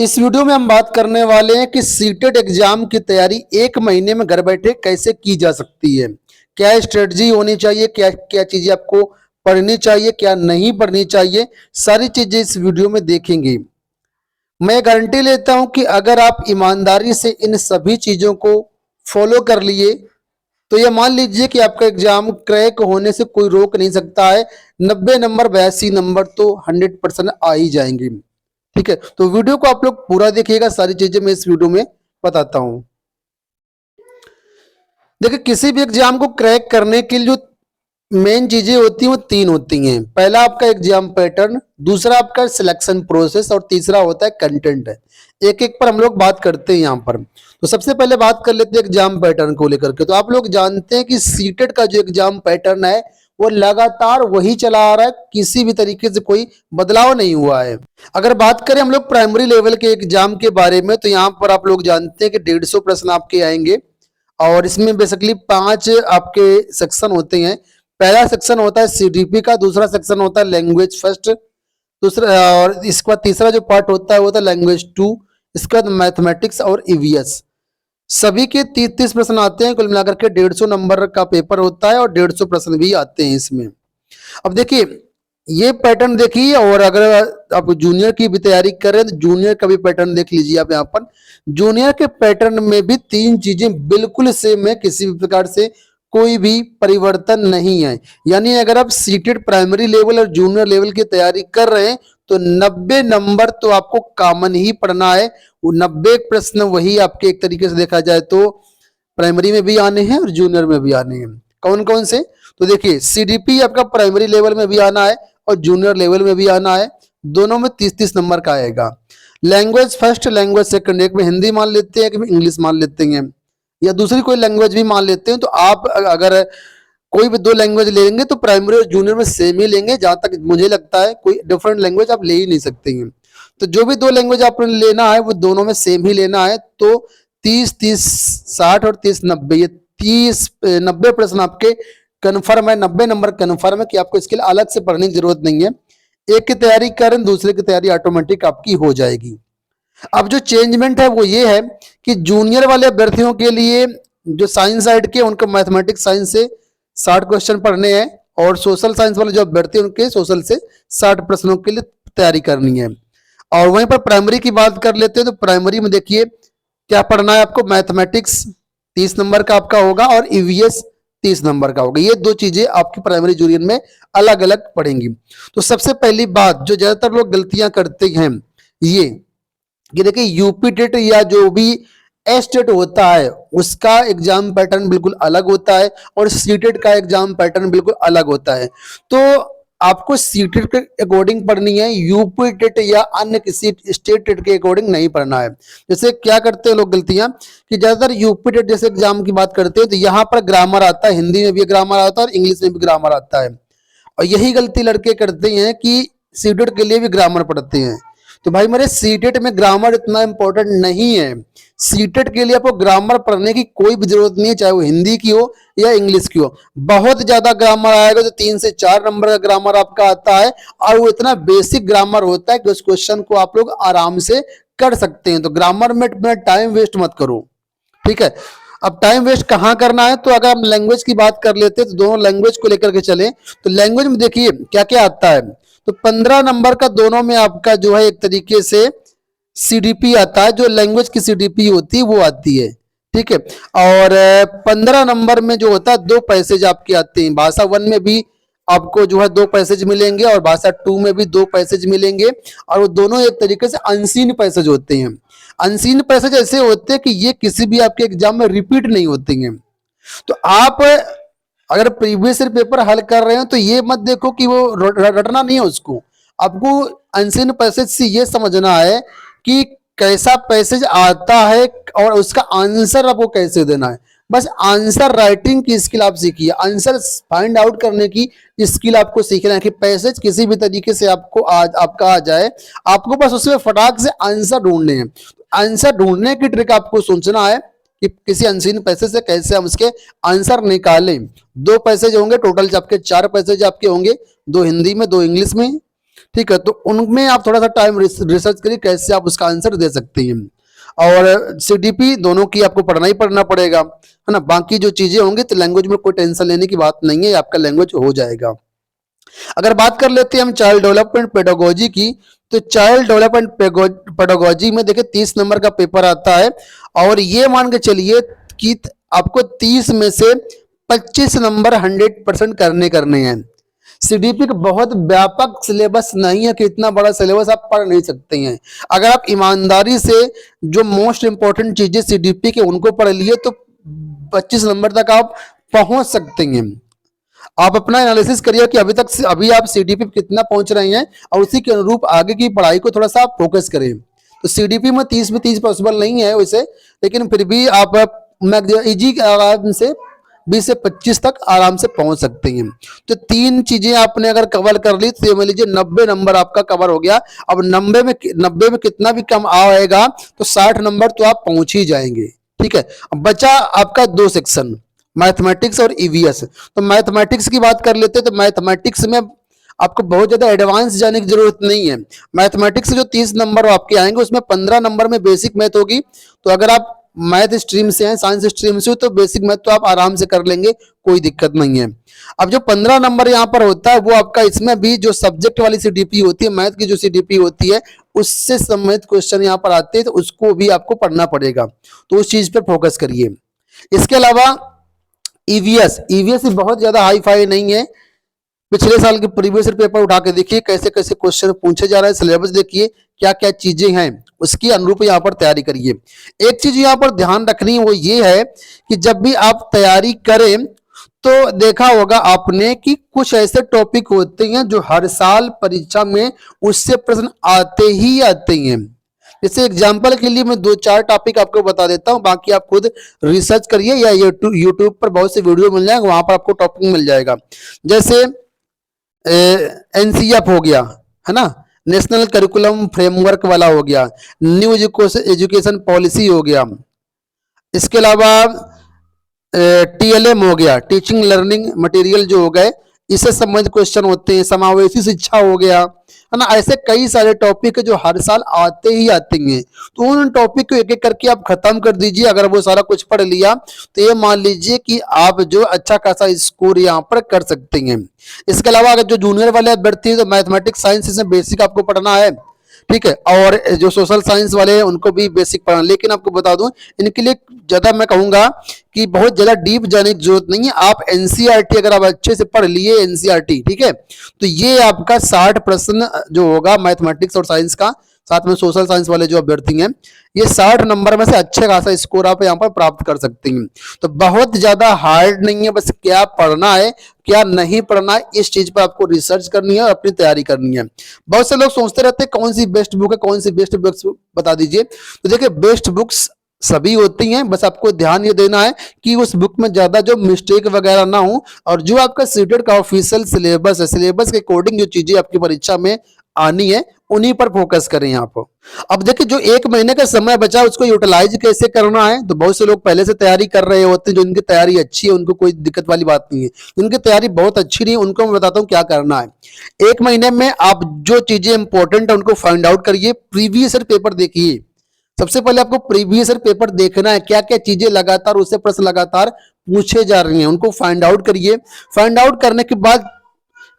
इस वीडियो में हम बात करने वाले हैं कि सीटेट एग्जाम की तैयारी 1 महीने में घर बैठे कैसे की जा सकती है। क्या स्ट्रेटजी होनी चाहिए, क्या क्या चीजें आपको पढ़नी चाहिए, क्या नहीं पढ़नी चाहिए, सारी चीजें इस वीडियो में देखेंगे। मैं गारंटी लेता हूं कि अगर आप ईमानदारी से इन सभी चीजों को फॉलो कर लिए तो ये मान लीजिए कि आपका एग्जाम क्रैक होने से कोई रोक नहीं सकता है। 90 नंबर 82 नंबर तो 100% आ ही जाएंगे। ठीक है, तो वीडियो को आप लोग पूरा देखिएगा, सारी चीजें मैं इस वीडियो में बताता हूं। देखिए, किसी भी एग्जाम को क्रैक करने के लिए जो मेन चीजें होती हैं वो 3 होती हैं। पहला आपका एग्जाम पैटर्न, दूसरा आपका सिलेक्शन प्रोसेस और तीसरा होता है कंटेंट। एक एक पर हम लोग बात करते हैं यहाँ पर। तो सबसे पहले बात कर लेते हैं एग्जाम पैटर्न को लेकर के। तो आप लोग जानते हैं कि सीटेट का जो एग्जाम पैटर्न है वो लगातार वही चला आ रहा है, किसी भी तरीके से कोई बदलाव नहीं हुआ है। अगर बात करें हम लोग प्राइमरी लेवल के एग्जाम के बारे में, तो यहाँ पर आप लोग जानते हैं कि 150 प्रश्न आपके आएंगे और इसमें बेसिकली 5 आपके सेक्शन होते हैं। पहला सेक्शन होता है सीडीपी का, दूसरा सेक्शन होता है लैंग्वेज फर्स्ट, दूसरा और इसके बाद तीसरा जो पार्ट होता है वो होता है लैंग्वेज 2, इसके बाद मैथमेटिक्स और ईवीएस। सभी के 30-30 प्रश्न आते हैं, कुल मिलाकर के 150 नंबर का पेपर होता है और 150 प्रश्न भी आते हैं इसमें। अब देखिए, ये पैटर्न देखिए, और अगर आप जूनियर की भी तैयारी कर रहे हैं तो जूनियर का भी पैटर्न देख लीजिए आप यहाँ पर। जूनियर के पैटर्न में भी 3 चीजें बिल्कुल सेम है, किसी भी प्रकार से कोई भी परिवर्तन नहीं है। यानी अगर आप सीटेड प्राइमरी लेवल और जूनियर लेवल की तैयारी कर रहे हैं तो 90 नंबर तो आपको कॉमन ही पढ़ना है। वो 90 प्रश्न वही आपके एक तरीके से देखा जाए तो प्राइमरी में भी आने हैं और जूनियर में भी आने हैं। कौन कौन से? तो देखिए, सीडीपी आपका प्राइमरी लेवल में भी आना है और जूनियर लेवल में भी आना है। दोनों में 30-30 नंबर का आएगा। लैंग्वेज फर्स्ट, लैंग्वेज सेकंड, एक में हिंदी मान लेते हैं, एक में इंग्लिश मान लेते हैं या दूसरी कोई लैंग्वेज भी मान लेते हैं। तो आप अगर कोई भी 2 लैंग्वेज लेंगे तो प्राइमरी और जूनियर में सेम ही लेंगे। जहां तक मुझे लगता है कोई डिफरेंट लैंग्वेज आप ले ही नहीं सकते हैं। तो जो भी 2 लैंग्वेज आपने लेना है वो दोनों में सेम ही लेना है। तो 30-30 60 और 30-90, ये 30-90 प्रश्न आपके कन्फर्म है। 90 नंबर कन्फर्म है कि आपको इसके लिए अलग से पढ़ने की जरूरत नहीं है। एक की तैयारी करें, दूसरे की तैयारी ऑटोमेटिक आपकी हो जाएगी। अब जो चेंजमेंट है वो ये है कि जूनियर वाले अभ्यर्थियों के लिए जो साइंस साइड के, उनको मैथमेटिक्स साइंस से 60 क्वेश्चन पढ़ने हैं और सोशल साइंस वाले जो अभ्यर्थी उनके सोशल से 60 प्रश्नों के लिए तैयारी करनी है। और वहीं पर प्राइमरी की बात कर लेते हैं तो प्राइमरी में देखिए क्या पढ़ना है आपको। मैथमेटिक्स 30 नंबर का आपका होगा और ईवीएस 30 नंबर का होगा। ये 2 चीजें आपकी प्राइमरी जूनियर में अलग अलग पढ़ेंगी। तो सबसे पहली बात जो ज्यादातर लोग गलतियां करते हैं ये देखिए, यूपी टेट या जो भी एस टेट होता है उसका एग्जाम पैटर्न बिल्कुल अलग होता है और सीटेट का एग्जाम पैटर्न बिल्कुल अलग होता है। तो आपको सीटेट के अकॉर्डिंग पढ़नी है, यूपी टेट या अन्य किसी स्टेट टेट के अकॉर्डिंग नहीं पढ़ना है। जैसे क्या करते हैं लोग गलतियां कि ज्यादातर यूपी टेट जैसे एग्जाम की बात करते हैं तो यहाँ पर ग्रामर आता है, हिंदी में भी ग्रामर आता है और इंग्लिश में भी ग्रामर आता है। और यही गलती लड़के करते हैं कि सीटेट के लिए भी ग्रामर पढ़ते हैं। तो भाई मेरे, सीटेट में ग्रामर इतना इंपॉर्टेंट नहीं है। सीटेट के लिए आपको ग्रामर पढ़ने की कोई भी जरूरत नहीं है, चाहे वो हिंदी की हो या इंग्लिश की हो। बहुत ज्यादा ग्रामर आएगा तो 3 से 4 नंबर का ग्रामर आपका आता है और वो इतना बेसिक ग्रामर होता है कि उस क्वेश्चन को आप लोग आराम से कर सकते हैं। तो ग्रामर में टाइम वेस्ट मत करो, ठीक है। अब टाइम वेस्ट कहाँ करना है, तो अगर हम लैंग्वेज की बात कर लेते हैं तो दोनों लैंग्वेज को लेकर के चले तो लैंग्वेज में देखिए क्या क्या आता है। तो 15 नंबर का दोनों में आपका जो है एक तरीके से सीडीपी आता है, जो लैंग्वेज की सीडीपी होती है वो आती है, ठीक है। और 15 नंबर में जो होता है 2 पैसेज आपके आते हैं। भाषा 1 में भी आपको जो है 2 पैसेज मिलेंगे और भाषा 2 में भी 2 पैसेज मिलेंगे और वो दोनों एक तरीके से अनसीन पैसेज होते हैं। अनसीन पैसेज ऐसे होते हैं कि ये किसी भी आपके एग्जाम में रिपीट नहीं होते हैं। तो आप अगर प्रीवियस ईयर पेपर हल कर रहे हो तो ये मत देखो कि वो रटना नहीं है उसको। आपको अनसीन पैसेज से ये समझना है कि कैसा पैसेज आता है और उसका आंसर आपको कैसे देना है। बस आंसर राइटिंग की स्किल आप सीखिए, आंसर फाइंड आउट करने की स्किल आपको सीखना है कि पैसेज किसी भी तरीके से आपका आ जाए, आपको बस उसमें फटाक से आंसर ढूंढने हैं। आंसर ढूंढने की ट्रिक आपको सोचना है कि किसी अनसीन पैसेज से कैसे हम उसके आंसर निकालें। 2 पैसेज होंगे टोटल, आपके 4 पैसेज आपके होंगे, 2 हिंदी में 2 इंग्लिश में, ठीक है, तो उनमें आप थोड़ा सा टाइम रिसर्च करिए कैसे आप उसका आंसर दे सकते हैं। और सीडीपी दोनों की आपको पढ़ना ही पढ़ना पड़ेगा, है ना। बाकी जो चीजें होंगी तो लैंग्वेज में कोई टेंशन लेने की बात नहीं है, आपका लैंग्वेज हो जाएगा। अगर बात कर लेते हैं हम चाइल्ड डेवलपमेंट पेडागोजी की, तो चाइल्ड डेवलपमेंट पेडागोजी में देखिए 30 नंबर का पेपर आता है, और ये मान के चलिए कि आपको 30 में से 25 नंबर 100% करने हैं। सीडीपी का बहुत व्यापक सिलेबस नहीं है कि इतना बड़ा सिलेबस आप पढ़ नहीं सकते हैं। अगर आप ईमानदारी से जो मोस्ट इंपॉर्टेंट चीजें सीडीपी के उनको पढ़ लिए तो 25 नंबर तक आप पहुंच सकते हैं। आप अपना एनालिसिस करिए कि अभी आप सीडीपी पे कितना पहुंच रहे हैं, और उसी के अनुरूप आगे की पढ़ाई को थोड़ा सा आप फोकस करें। तो सीडीपी में 30 पॉसिबल नहीं है वैसे, लेकिन फिर भी आप इजी आराम से 20 से 25 तक आराम से पहुंच सकते हैं। तो 3 चीजें आपने अगर कवर कर ली तो मान लीजिए 90 नंबर आपका कवर हो गया। अब 90 में कितना भी कम आएगा तो 60 नंबर तो आप पहुंच ही जाएंगे। ठीक है, अब बचा आपका 2 सेक्शन, मैथमेटिक्स और ईवीएस। तो मैथमेटिक्स की बात कर लेते हैं, तो मैथमेटिक्स में आपको बहुत ज्यादा एडवांस जाने की जरूरत नहीं है। मैथमेटिक्स जो 30 नंबर आपके आएंगे उसमें 15 नंबर में बेसिक मैथ होगी। तो अगर आप मैथ स्ट्रीम से हैं, साइंस स्ट्रीम से हो, तो बेसिक मैथ तो आप आराम से कर लेंगे, कोई दिक्कत नहीं है। अब जो 15 नंबर यहाँ पर होता है वो आपका, इसमें भी जो सब्जेक्ट वाली सीडीपी होती है, मैथ की जो सीडीपी होती है उससे संबंधित क्वेश्चन यहाँ पर आते हैं, तो उसको भी आपको पढ़ना पड़ेगा, तो उस चीज पर फोकस करिए। इसके अलावा ईवीएस बहुत ज्यादा हाई फाई नहीं है। पिछले साल के प्रीवियस पेपर उठा के देखिए कैसे कैसे क्वेश्चन पूछे जा रहे हैं, सिलेबस देखिए क्या क्या चीजें हैं, उसकी अनुरूप यहाँ पर तैयारी करिए। एक चीज यहाँ पर ध्यान रखनी है वो ये है कि जब भी आप तैयारी करें तो देखा होगा आपने कि कुछ ऐसे टॉपिक होते हैं जो हर साल परीक्षा में उससे प्रश्न आते ही आते हैं। जैसे एग्जाम्पल के लिए मैं 2-4 टॉपिक आपको बता देता हूं, बाकी आप खुद रिसर्च करिए या यूट्यूब पर बहुत से वीडियो मिल जाएगा, वहां पर आपको टॉपिक मिल जाएगा। जैसे एनसीएफ हो गया, है ना, नेशनल करिकुलम फ्रेमवर्क वाला हो गया, न्यू एजुकेशन पॉलिसी हो गया, इसके अलावा टीएलएम हो गया, टीचिंग लर्निंग मटेरियल जो हो गए, इससे संबंधित क्वेश्चन होते हैं, समावेशी शिक्षा हो गया, है ना। ऐसे कई सारे टॉपिक जो हर साल आते ही आते हैं, तो उन टॉपिक को एक एक करके आप खत्म कर दीजिए। अगर वो सारा कुछ पढ़ लिया तो ये मान लीजिए कि आप जो अच्छा खासा स्कोर यहाँ पर कर सकते हैं। इसके अलावा अगर जो जूनियर वाले अभ्यर्थी है तो मैथमेटिक्स साइंस इसमें बेसिक आपको पढ़ना है, ठीक है, और जो सोशल साइंस वाले हैं उनको भी बेसिक पढ़ना। लेकिन आपको बता दूं इनके लिए ज्यादा मैं कहूंगा कि बहुत ज्यादा डीप जाने की जरूरत नहीं है। आप एनसीईआरटी अगर आप अच्छे से पढ़ लिए एनसीईआरटी, ठीक है, तो ये आपका 60 प्रश्न जो होगा मैथमेटिक्स और साइंस का, साथ में सोशल साइंस वाले जो अभ्यर्थी हैं, ये 60 नंबर में से अच्छे खासा स्कोर आप यहाँ पर प्राप्त कर सकते हैं। तो बहुत ज्यादा हार्ड नहीं है, बस क्या पढ़ना है क्या नहीं पढ़ना है इस चीज पर आपको रिसर्च करनी है और अपनी तैयारी करनी है। बहुत से लोग सोचते रहते हैं कौन सी बेस्ट बुक है, कौन सी बेस्ट बुक्स बता दीजिए। तो देखिए बेस्ट बुक्स सभी होती हैं, बस आपको ध्यान ये देना है कि उस बुक में ज्यादा जो मिस्टेक वगैरह ना हो, और जो आपका सीटेट का ऑफिशियल सिलेबस है, सिलेबस के अकॉर्डिंग जो चीजें आपकी परीक्षा में आनी है उन्हीं पर फोकस करें आप। अब देखिए जो 1 महीने का समय बचा उसको यूटिलाइज कैसे करना है, तो बहुत से लोग पहले से तैयारी कर रहे होते हैं, जो उनकी तैयारी अच्छी है उनको कोई दिक्कत वाली बात नहीं है। उनकी तैयारी बहुत अच्छी नहीं है उनको मैं बताता हूँ क्या करना है। 1 महीने में आप जो चीजें इंपॉर्टेंट है उनको फाइंड आउट करिए, प्रीवियस ईयर पेपर देखिए। सबसे पहले आपको प्रीवियस ईयर पेपर देखना है, क्या क्या चीजें लगातार उससे प्रश्न लगातार पूछे जा रही हैं उनको फाइंड आउट करिए। फाइंड आउट करने के बाद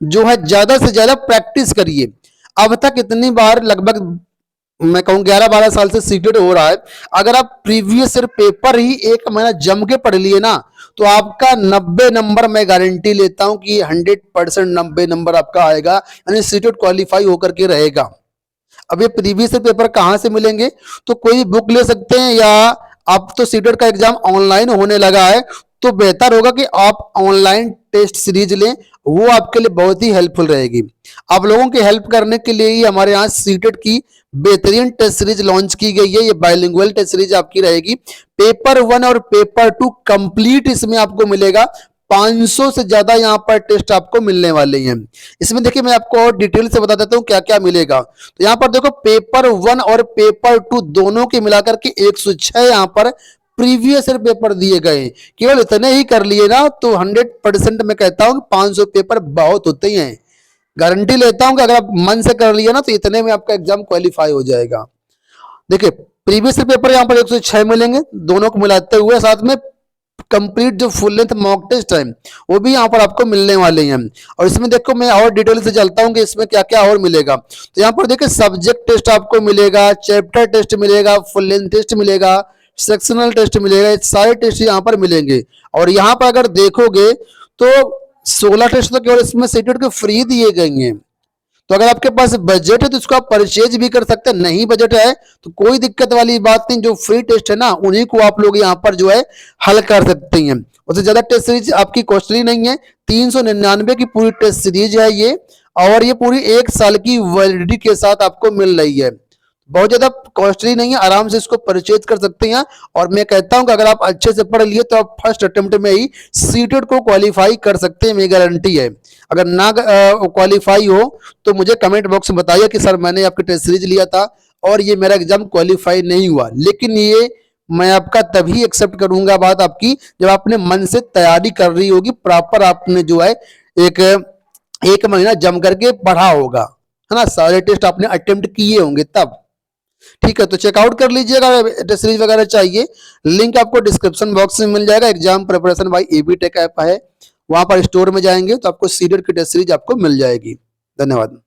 जो है ज्यादा से ज्यादा प्रैक्टिस करिए। अब तक इतनी बार लगभग मैं कहूँ 11-12 साल से सीटेट हो रहा है, अगर आप प्रीवियस ईयर पेपर ही 1 महीना जम के पढ़ लिए ना तो आपका 90 नंबर मैं गारंटी लेता हूं कि 100% 90 नंबर आपका आएगा, यानी सीटेट क्वालिफाई होकर के रहेगा। अब ये प्रीवियस ईयर पेपर कहां से मिलेंगे, तो कोई बुक ले सकते हैं, या अब तो सीटेट का एग्जाम ऑनलाइन होने लगा है तो बेहतर होगा कि आप ऑनलाइन टेस्ट सीरीज लें, वो आपके लिए बहुत ही हेल्पफुल रहेगी। आप लोगों की हेल्प करने के लिए ही हमारे यहाँ सीटेट की बेहतरीन टेस्ट सीरीज लॉन्च की गई है। ये बाइलिंगुअल टेस्ट सीरीज आपकी रहेगी, पेपर 1 और पेपर 2 कंप्लीट इसमें आपको मिलेगा। 500 से ज्यादा यहाँ पर टेस्ट आपको मिलने वाले हैं। इसमें देखिए मैं आपको और डिटेल से बता देता हूँ क्या क्या मिलेगा। तो यहाँ पर देखो पेपर 1 और पेपर 2 दोनों के मिलाकर के 106 यहाँ पर प्रीवियस ईयर पेपर दिए गए। केवल इतने ही कर लिए ना तो 100% मैं कहता हूं कि 500 पेपर बहुत होते हैं। गारंटी लेता हूं कि अगर आप मन से कर लिया ना तो इतने में आपका एग्जाम क्वालिफाई हो जाएगा। देखिए प्रीवियस पेपर यहाँ पर 106 मिलेंगे दोनों को मिलाते हुए, साथ में कंप्लीट जो फुल लेंथ मॉक टेस्ट है वो भी यहाँ पर आपको मिलने वाले हैं। और इसमें देखो मैं और डिटेल से चलता हूँ कि इसमें क्या क्या और मिलेगा। तो यहाँ पर देखिए सब्जेक्ट टेस्ट आपको मिलेगा, चैप्टर टेस्ट मिलेगा, फुल लेंथ टेस्ट मिलेगा, सेक्शनल टेस्ट मिलेगा, ये सारे टेस्ट यहाँ पर मिलेंगे। और यहाँ पर अगर देखोगे तो 16 टेस्ट तो केवल इसमें सीटेट के फ्री दिए गए हैं। तो अगर आपके पास बजट है तो इसको आप परचेज भी कर सकते हैं, नहीं बजट है तो कोई दिक्कत वाली बात नहीं, जो फ्री टेस्ट है ना उन्हीं को आप लोग यहाँ पर जो है हल कर सकते हैं। उससे ज्यादा टेस्ट सीरीज आपकी कॉस्टली नहीं है, 399 की पूरी टेस्ट सीरीज है ये, और ये पूरी 1 साल की वैलिडिटी के साथ आपको मिल रही है। बहुत ज्यादा कॉस्टली नहीं है, आराम से इसको परचेज कर सकते हैं। और मैं कहता हूं कि अगर आप अच्छे से पढ़ लिए तो आप फर्स्ट अटेम्प्ट में ही सीटेट को क्वालिफाई कर सकते हैं, मेरी गारंटी है। अगर ना क्वालिफाई हो तो मुझे कमेंट बॉक्स में बताइए कि सर मैंने आपकी टेस्ट सीरीज लिया था और ये मेरा एग्जाम क्वालिफाई नहीं हुआ। लेकिन ये मैं आपका तभी एक्सेप्ट करूंगा बात आपकी जब आपने मन से तैयारी कर रही होगी, प्रॉपर आपने जो है एक महीना जम करके पढ़ा होगा, है ना, सारे टेस्ट आपने अटेम्प्ट किए होंगे तब। ठीक है, तो चेकआउट कर लीजिएगा। टेस्ट सीरीज वगैरह चाहिए, लिंक आपको डिस्क्रिप्शन बॉक्स में मिल जाएगा। Exam preparation by AB Tech app है, वहां पर स्टोर में जाएंगे तो आपको सीटेट की टेस्ट सीरीज आपको मिल जाएगी। धन्यवाद।